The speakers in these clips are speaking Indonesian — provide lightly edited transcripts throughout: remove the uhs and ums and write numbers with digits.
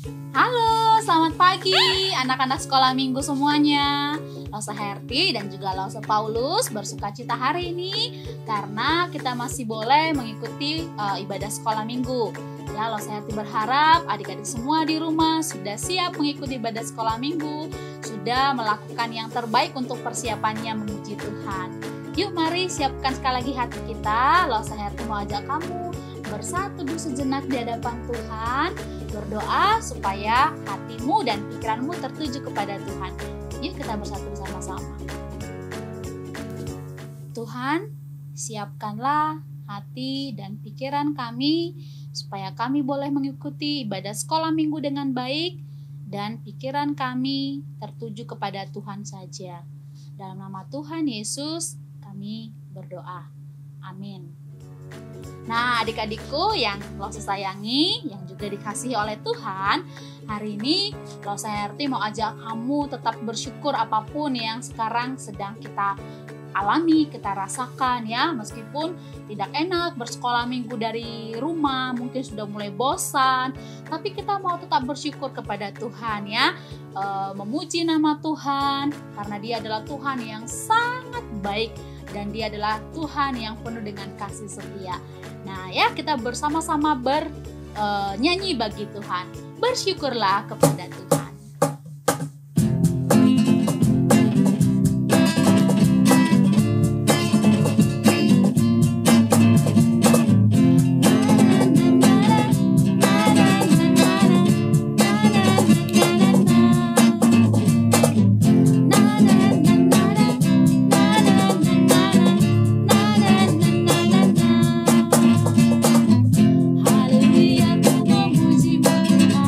Halo, selamat pagi anak-anak sekolah minggu semuanya. Losa Herti dan juga Losa Paulus bersukacita hari ini karena kita masih boleh mengikuti ibadah sekolah minggu. Ya, Losa Herti berharap adik-adik semua di rumah sudah siap mengikuti ibadah sekolah minggu, sudah melakukan yang terbaik untuk persiapannya memuji Tuhan. Yuk mari siapkan sekali lagi hati kita. Losa Herti mau ajak kamu bersatu dulu sejenak di hadapan Tuhan, berdoa supaya hatimu dan pikiranmu tertuju kepada Tuhan. Yuk kita bersatu bersama-sama. Tuhan, siapkanlah hati dan pikiran kami supaya kami boleh mengikuti ibadah sekolah minggu dengan baik dan pikiran kami tertuju kepada Tuhan saja. Dalam nama Tuhan Yesus kami berdoa. Amin. Nah, adik-adikku yang Losa sayangi, yang juga dikasihi oleh Tuhan, hari ini Losa Herti mau ajak kamu tetap bersyukur apapun yang sekarang sedang kita alami, kita rasakan ya. Meskipun tidak enak bersekolah minggu dari rumah, mungkin sudah mulai bosan, tapi kita mau tetap bersyukur kepada Tuhan ya. Memuji nama Tuhan, karena Dia adalah Tuhan yang sangat baik dan Dia adalah Tuhan yang penuh dengan kasih setia. Nah ya, kita bersama-sama bernyanyi bagi Tuhan. Bersyukurlah kepada Tuhan. Haleluya, ku memuji Tuhan.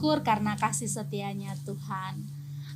bersyukur karena kasih setianya Tuhan.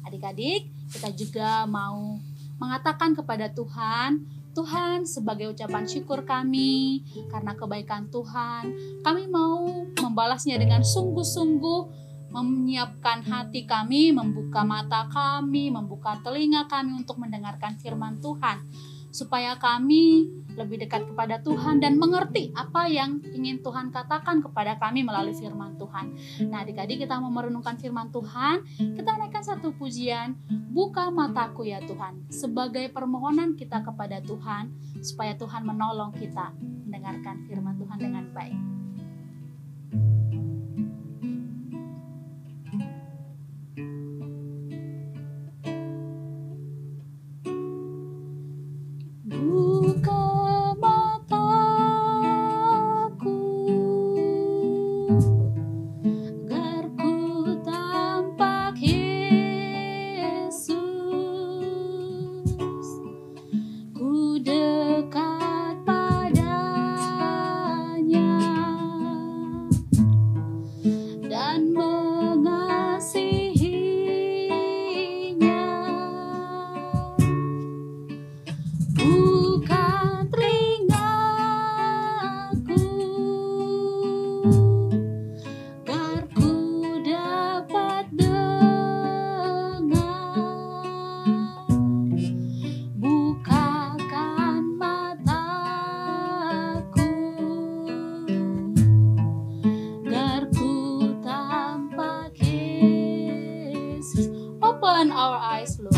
Adik-adik, kita juga mau mengatakan kepada Tuhan, Tuhan, sebagai ucapan syukur kami karena kebaikan Tuhan, kami mau membalasnya dengan sungguh-sungguh, menyiapkan hati kami, membuka mata kami, membuka telinga kami untuk mendengarkan firman Tuhan, supaya kami lebih dekat kepada Tuhan dan mengerti apa yang ingin Tuhan katakan kepada kami melalui firman Tuhan. Nah, adik-adik, kita mau merenungkan firman Tuhan. Kita naikkan satu pujian, buka mataku ya Tuhan, sebagai permohonan kita kepada Tuhan, supaya Tuhan menolong kita mendengarkan firman Tuhan dengan baik. Open our eyes, Lord.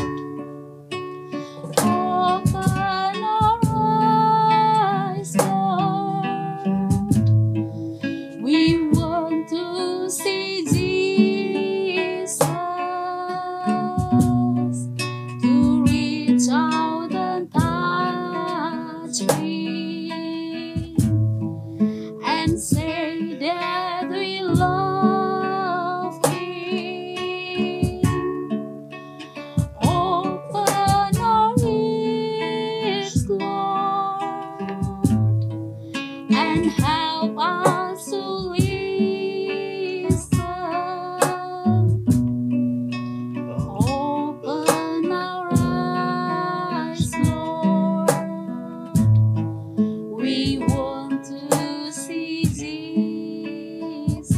Open our eyes, Lord. We want to see Jesus, to reach out and touch Him and say that we love Him. Open our ears, Lord, and help us to listen. Open our eyes, Lord. We want to see Jesus.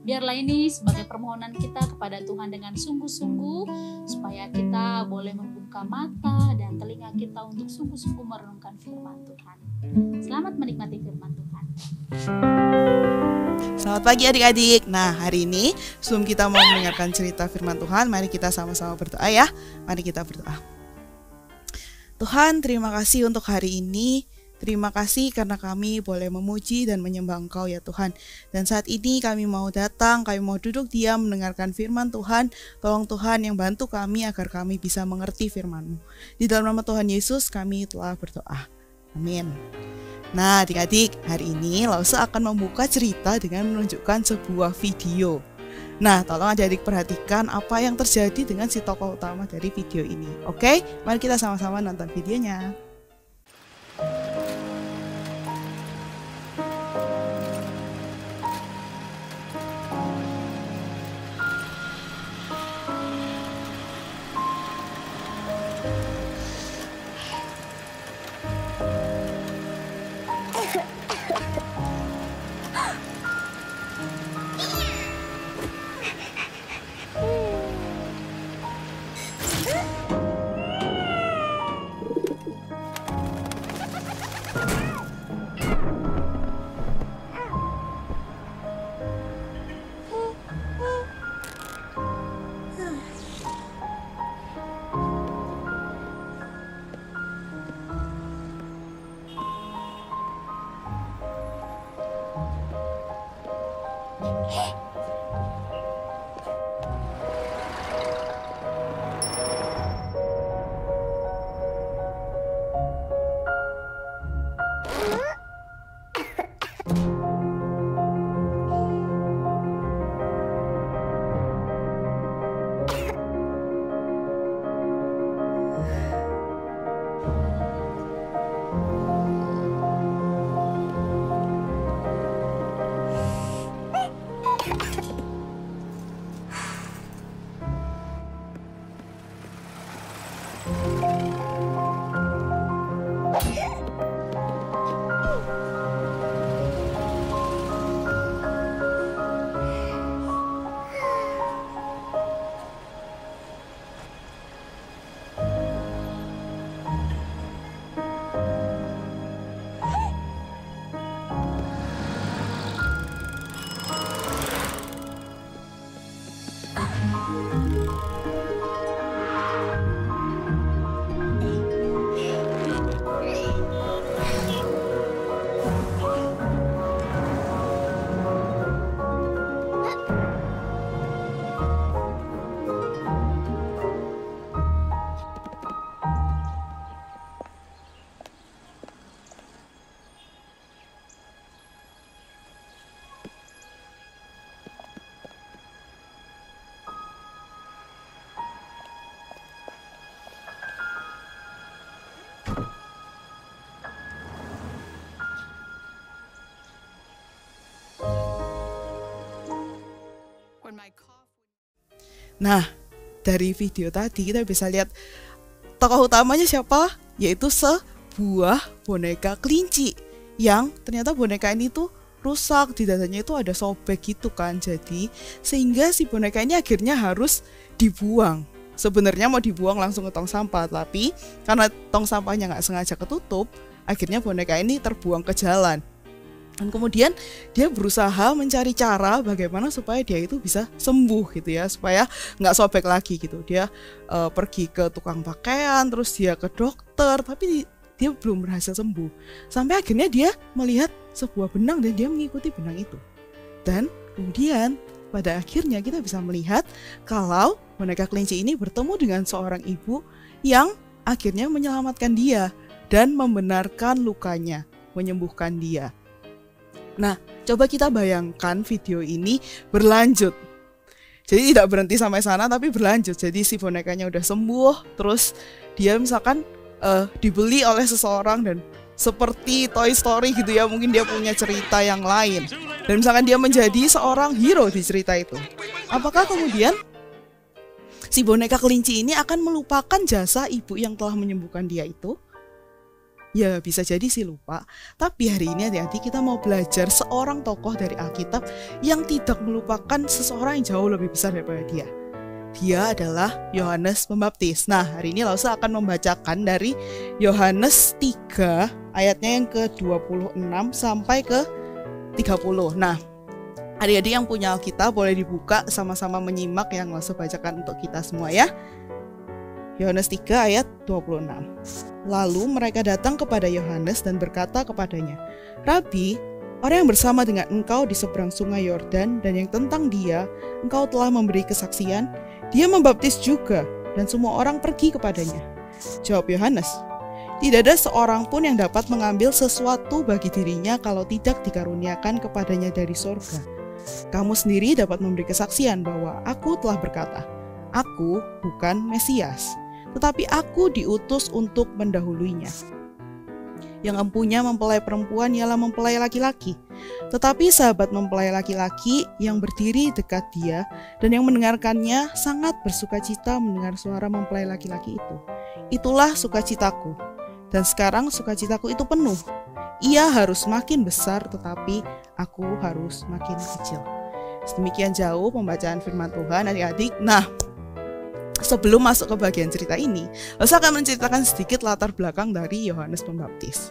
Biarlah ini sebagai permohonan kita kepada Tuhan dengan sungguh-sungguh, supaya kita boleh membuka mata dan telinga kita untuk sungguh-sungguh merenungkan firman Tuhan. Selamat menikmati firman Tuhan. Selamat pagi adik-adik. Nah, hari ini sebelum kita mau mendengarkan cerita firman Tuhan, mari kita sama-sama berdoa ya. Mari kita berdoa. Tuhan, terima kasih untuk hari ini. Terima kasih karena kami boleh memuji dan menyembah Engkau ya Tuhan. Dan saat ini kami mau datang, kami mau duduk diam mendengarkan firman Tuhan. Tolong Tuhan yang bantu kami agar kami bisa mengerti firman-Mu. Di dalam nama Tuhan Yesus kami telah berdoa. Amin. Nah adik-adik, hari ini Lause akan membuka cerita dengan menunjukkan sebuah video. Nah, tolong adik-adik perhatikan apa yang terjadi dengan si tokoh utama dari video ini. Oke, mari kita sama-sama nonton videonya. Nah, dari video tadi kita bisa lihat tokoh utamanya siapa? Yaitu sebuah boneka kelinci yang ternyata boneka ini tuh rusak, di dadanya itu ada sobek gitu kan. Jadi sehingga si boneka ini akhirnya harus dibuang. Sebenarnya mau dibuang langsung ke tong sampah, tapi karena tong sampahnya nggak sengaja ketutup, akhirnya boneka ini terbuang ke jalan. Dan kemudian dia berusaha mencari cara bagaimana supaya dia itu bisa sembuh gitu ya, supaya nggak sobek lagi gitu. Dia pergi ke tukang pakaian, terus dia ke dokter, tapi dia belum berhasil sembuh. Sampai akhirnya dia melihat sebuah benang dan dia mengikuti benang itu. Dan kemudian pada akhirnya kita bisa melihat kalau boneka kelinci ini bertemu dengan seorang ibu yang akhirnya menyelamatkan dia dan membenarkan lukanya, menyembuhkan dia. Nah, coba kita bayangkan video ini berlanjut. Jadi tidak berhenti sampai sana tapi berlanjut. Jadi si bonekanya udah sembuh, terus dia misalkan dibeli oleh seseorang dan seperti Toy Story gitu ya, mungkin dia punya cerita yang lain. Dan misalkan dia menjadi seorang hero di cerita itu. Apakah kemudian si boneka kelinci ini akan melupakan jasa ibu yang telah menyembuhkan dia itu? Ya bisa jadi sih lupa, tapi hari ini hati-hati kita mau belajar seorang tokoh dari Alkitab yang tidak melupakan seseorang yang jauh lebih besar daripada dia. Dia adalah Yohanes Pembaptis. Nah, hari ini Lausa akan membacakan dari Yohanes 3 ayatnya yang ke-26 sampai ke 30. Nah, adik-adik yang punya Alkitab boleh dibuka sama-sama menyimak yang Lausa bacakan untuk kita semua ya. Yohanes 3 ayat 26. Lalu mereka datang kepada Yohanes dan berkata kepadanya, "Rabi, orang yang bersama dengan engkau di seberang sungai Yordan dan yang tentang dia engkau telah memberi kesaksian, dia membaptis juga dan semua orang pergi kepadanya." Jawab Yohanes, "Tidak ada seorang pun yang dapat mengambil sesuatu bagi dirinya kalau tidak dikaruniakan kepadanya dari sorga. Kamu sendiri dapat memberi kesaksian bahwa aku telah berkata, aku bukan Mesias, tetapi aku diutus untuk mendahuluinya. Yang empunya mempelai perempuan ialah mempelai laki-laki, tetapi sahabat mempelai laki-laki yang berdiri dekat dia dan yang mendengarkannya sangat bersukacita mendengar suara mempelai laki-laki itu. Itulah sukacitaku, dan sekarang sukacitaku itu penuh. Ia harus makin besar, tetapi aku harus makin kecil." Sedemikian jauh pembacaan firman Tuhan adik-adik. Nah, sebelum masuk ke bagian cerita ini, saya akan menceritakan sedikit latar belakang dari Yohanes Pembaptis.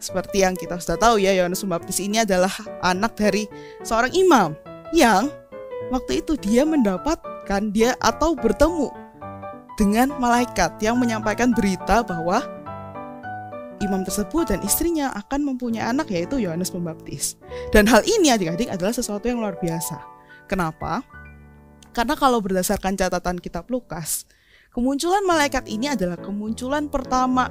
Seperti yang kita sudah tahu ya, Yohanes Pembaptis ini adalah anak dari seorang imam yang waktu itu dia mendapatkan atau bertemu dengan malaikat yang menyampaikan berita bahwa imam tersebut dan istrinya akan mempunyai anak, yaitu Yohanes Pembaptis. Dan hal ini adik-adik adalah sesuatu yang luar biasa. Kenapa? Karena kalau berdasarkan catatan kitab Lukas, kemunculan malaikat ini adalah kemunculan pertama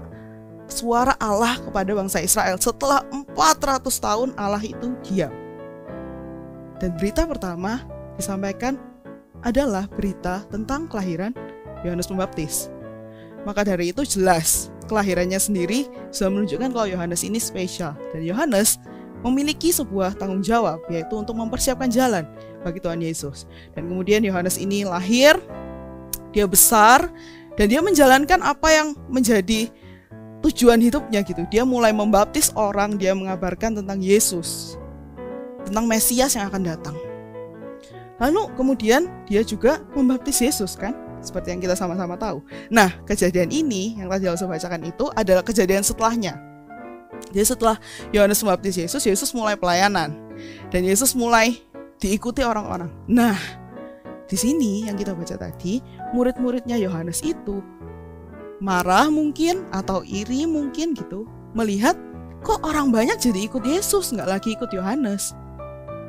suara Allah kepada bangsa Israel setelah 400 tahun Allah itu diam. Dan berita pertama disampaikan adalah berita tentang kelahiran Yohanes Pembaptis. Maka dari itu jelas kelahirannya sendiri sudah menunjukkan kalau Yohanes ini spesial. Dan Yohanes memiliki sebuah tanggung jawab, yaitu untuk mempersiapkan jalan bagi Tuhan Yesus. Dan kemudian Yohanes ini lahir, dia besar, dan dia menjalankan apa yang menjadi tujuan hidupnya gitu. Dia mulai membaptis orang, dia mengabarkan tentang Yesus, tentang Mesias yang akan datang. Lalu kemudian dia juga membaptis Yesus kan, seperti yang kita sama-sama tahu. Nah, kejadian ini yang tadi saya bacakan itu adalah kejadian setelahnya. Jadi setelah Yohanes membaptis Yesus, Yesus mulai pelayanan. Dan Yesus mulai diikuti orang-orang. Nah, di sini yang kita baca tadi, murid-muridnya Yohanes itu marah mungkin atau iri mungkin gitu, melihat kok orang banyak jadi ikut Yesus, nggak lagi ikut Yohanes.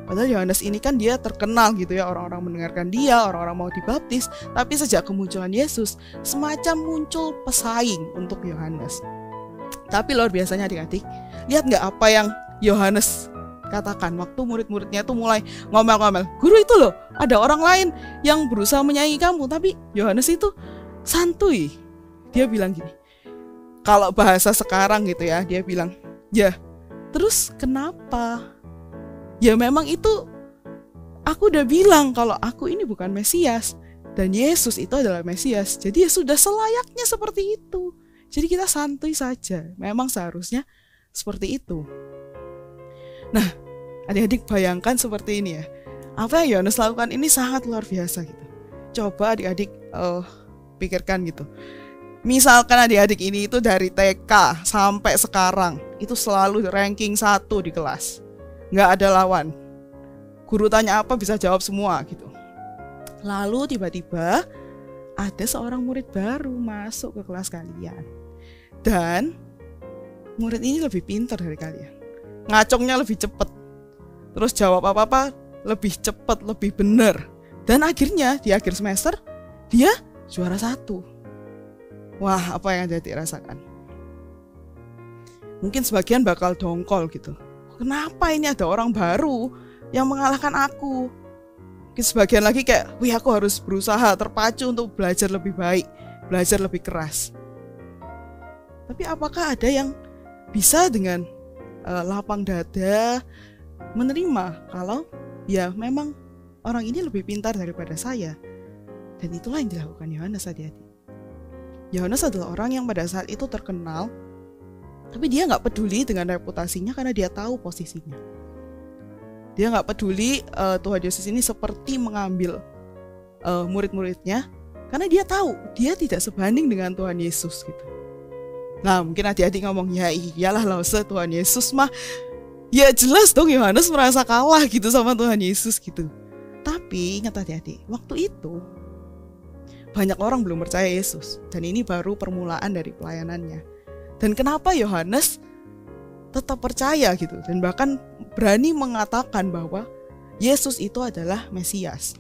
Padahal Yohanes ini kan dia terkenal gitu ya, orang-orang mendengarkan dia, orang-orang mau dibaptis. Tapi sejak kemunculan Yesus, semacam muncul pesaing untuk Yohanes. Tapi luar biasanya adik-adik, lihat nggak apa yang Yohanes katakan waktu murid-muridnya tuh mulai ngomel-ngomel, guru itu loh, ada orang lain yang berusaha menyayangi kamu. Tapi Yohanes itu santuy. Dia bilang gini, kalau bahasa sekarang gitu ya, dia bilang, ya terus kenapa? Ya memang itu, aku udah bilang kalau aku ini bukan Mesias dan Yesus itu adalah Mesias. Jadi ya sudah selayaknya seperti itu. Jadi kita santuy saja. Memang seharusnya seperti itu. Nah, adik-adik bayangkan seperti ini ya. Apa yang Yohanes lakukan ini sangat luar biasa gitu. Coba adik-adik pikirkan gitu. Misalkan adik-adik ini itu dari TK sampai sekarang itu selalu ranking 1 di kelas. Nggak ada lawan. Guru tanya apa bisa jawab semua gitu. Lalu tiba-tiba ada seorang murid baru masuk ke kelas kalian. Dan murid ini lebih pintar dari kalian. Ngacongnya lebih cepat. Terus jawab apa-apa lebih cepat, lebih benar. Dan akhirnya di akhir semester dia juara 1. Wah, apa yang adik rasakan? Mungkin sebagian bakal dongkol gitu. Kenapa ini ada orang baru yang mengalahkan aku? Mungkin sebagian lagi kayak, wih aku harus berusaha terpacu untuk belajar lebih baik, belajar lebih keras. Tapi apakah ada yang bisa dengan lapang dada menerima kalau ya memang orang ini lebih pintar daripada saya? Dan itulah yang dilakukan Yohanes adik-adik. Yohanes adalah orang yang pada saat itu terkenal, tapi dia nggak peduli dengan reputasinya karena dia tahu posisinya. Dia nggak peduli Tuhan Yesus ini seperti mengambil murid-muridnya karena dia tahu dia tidak sebanding dengan Tuhan Yesus gitu. Nah mungkin adik-adik ngomong, ya iyalah Lause, Tuhan Yesus mah ya jelas dong Yohanes merasa kalah gitu sama Tuhan Yesus gitu. Tapi ingat adik-adik, waktu itu banyak orang belum percaya Yesus dan ini baru permulaan dari pelayanannya. Dan kenapa Yohanes tetap percaya gitu dan bahkan berani mengatakan bahwa Yesus itu adalah Mesias?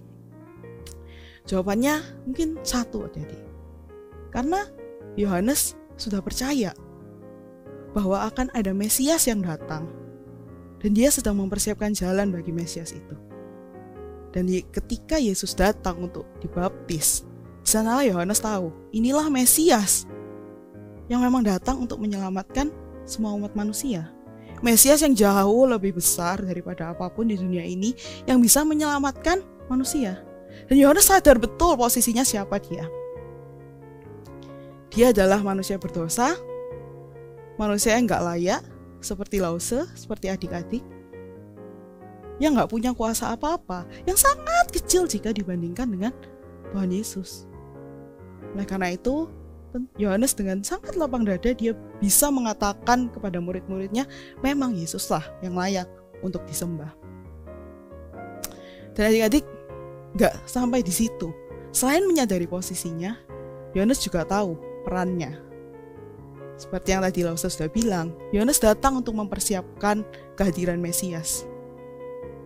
Jawabannya mungkin satu adik-adik. Karena Yohanes sudah percaya bahwa akan ada Mesias yang datang dan dia sedang mempersiapkan jalan bagi Mesias itu. Dan ketika Yesus datang untuk dibaptis, di sanalah Yohanes tahu inilah Mesias yang memang datang untuk menyelamatkan semua umat manusia. Mesias yang jauh lebih besar daripada apapun di dunia ini yang bisa menyelamatkan manusia. Dan Yohanes sadar betul posisinya siapa dia. Dia adalah manusia berdosa, manusia yang gak layak, seperti Lause, seperti adik-adik, yang gak punya kuasa apa-apa, yang sangat kecil jika dibandingkan dengan Tuhan Yesus. Oleh karena itu, Yohanes dengan sangat lapang dada dia bisa mengatakan kepada murid-muridnya, memang Yesuslah yang layak untuk disembah. Dan adik-adik gak sampai di situ. Selain menyadari posisinya, Yohanes juga tahu perannya. Seperti yang tadi Lause sudah bilang, Yohanes datang untuk mempersiapkan kehadiran Mesias.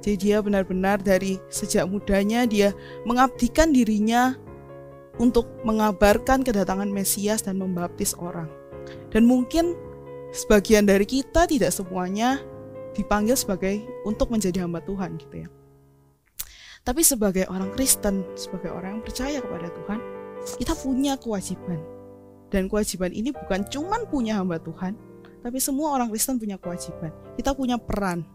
Jadi dia benar-benar dari sejak mudanya dia mengabdikan dirinya untuk mengabarkan kedatangan Mesias dan membaptis orang. Dan mungkin sebagian dari kita tidak semuanya dipanggil sebagai untuk menjadi hamba Tuhan gitu ya. Tapi sebagai orang Kristen, sebagai orang yang percaya kepada Tuhan, kita punya kewajiban. Dan kewajiban ini bukan cuma punya hamba Tuhan, tapi semua orang Kristen punya kewajiban. Kita punya peran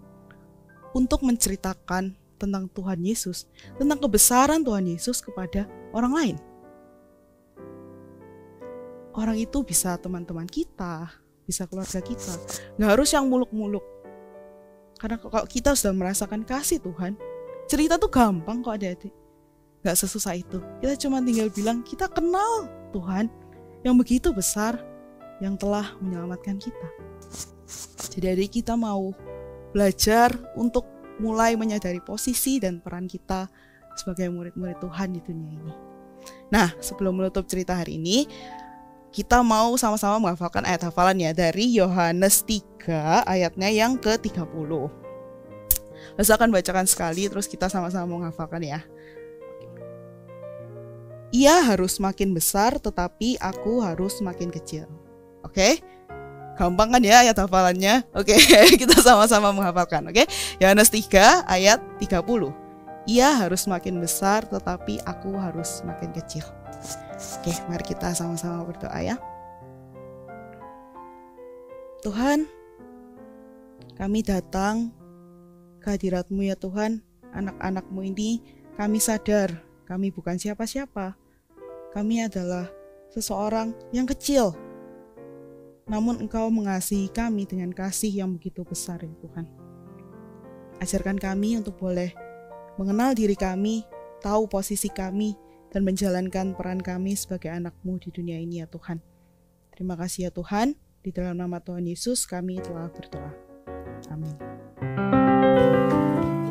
untuk menceritakan tentang Tuhan Yesus, tentang kebesaran Tuhan Yesus kepada orang lain. Orang itu bisa teman-teman kita, bisa keluarga kita. Gak harus yang muluk-muluk. Karena kalau kita sudah merasakan kasih Tuhan, cerita tuh gampang kok adik-adik. Gak sesusah itu. Kita cuma tinggal bilang kita kenal Tuhan yang begitu besar, yang telah menyelamatkan kita. Jadi adik kita mau belajar untuk mulai menyadari posisi dan peran kita sebagai murid-murid Tuhan di dunia ini. Nah, sebelum menutup cerita hari ini, kita mau sama-sama menghafalkan ayat hafalan ya dari Yohanes 3 ayatnya yang ke-30. Saya akan bacakan sekali terus kita sama-sama menghafalkan ya. Ia harus makin besar tetapi aku harus makin kecil. Oke? Gampang kan ya ayat hafalannya? Oke, kita sama-sama menghafalkan. Oke? Yohanes 3 ayat 30. Ia harus makin besar tetapi aku harus makin kecil. Oke, mari kita sama-sama berdoa ya. Tuhan, kami datang ke hadirat-Mu ya Tuhan. Anak-anak-Mu ini kami sadar kami bukan siapa-siapa. Kami adalah seseorang yang kecil. Namun Engkau mengasihi kami dengan kasih yang begitu besar ya Tuhan. Ajarkan kami untuk boleh mengenal diri kami, tahu posisi kami, dan menjalankan peran kami sebagai anak-Mu di dunia ini ya Tuhan. Terima kasih ya Tuhan. Di dalam nama Tuhan Yesus kami telah berdoa. Amin.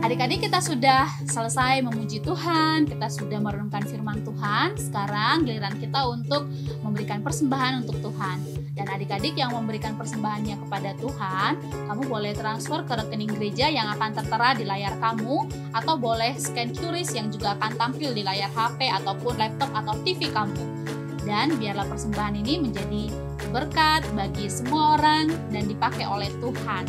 Adik-adik, kita sudah selesai memuji Tuhan, kita sudah merenungkan firman Tuhan. Sekarang giliran kita untuk memberikan persembahan untuk Tuhan. Dan adik-adik yang memberikan persembahannya kepada Tuhan, kamu boleh transfer ke rekening gereja yang akan tertera di layar kamu, atau boleh scan QRIS yang juga akan tampil di layar HP ataupun laptop atau TV kamu. Dan biarlah persembahan ini menjadi berkat bagi semua orang dan dipakai oleh Tuhan.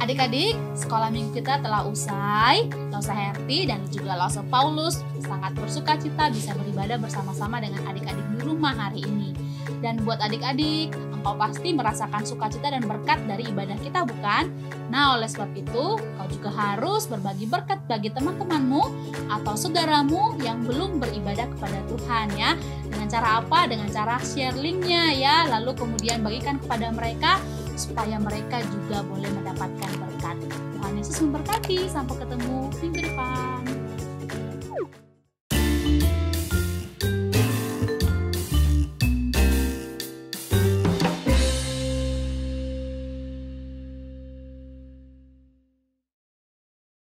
Adik-adik, sekolah minggu kita telah usai. Lausa Herti dan juga Lausa Paulus sangat bersuka cita bisa beribadah bersama-sama dengan adik-adik di rumah hari ini. Dan buat adik-adik, engkau pasti merasakan sukacita dan berkat dari ibadah kita, bukan? Nah, oleh sebab itu, kau juga harus berbagi berkat bagi teman-temanmu atau saudaramu yang belum beribadah kepada Tuhan ya. Dengan cara apa? Dengan cara share linknya ya, lalu kemudian bagikan kepada mereka supaya mereka juga boleh mendapatkan berkat. Tuhan Yesus memberkati. Sampai ketemu minggu depan.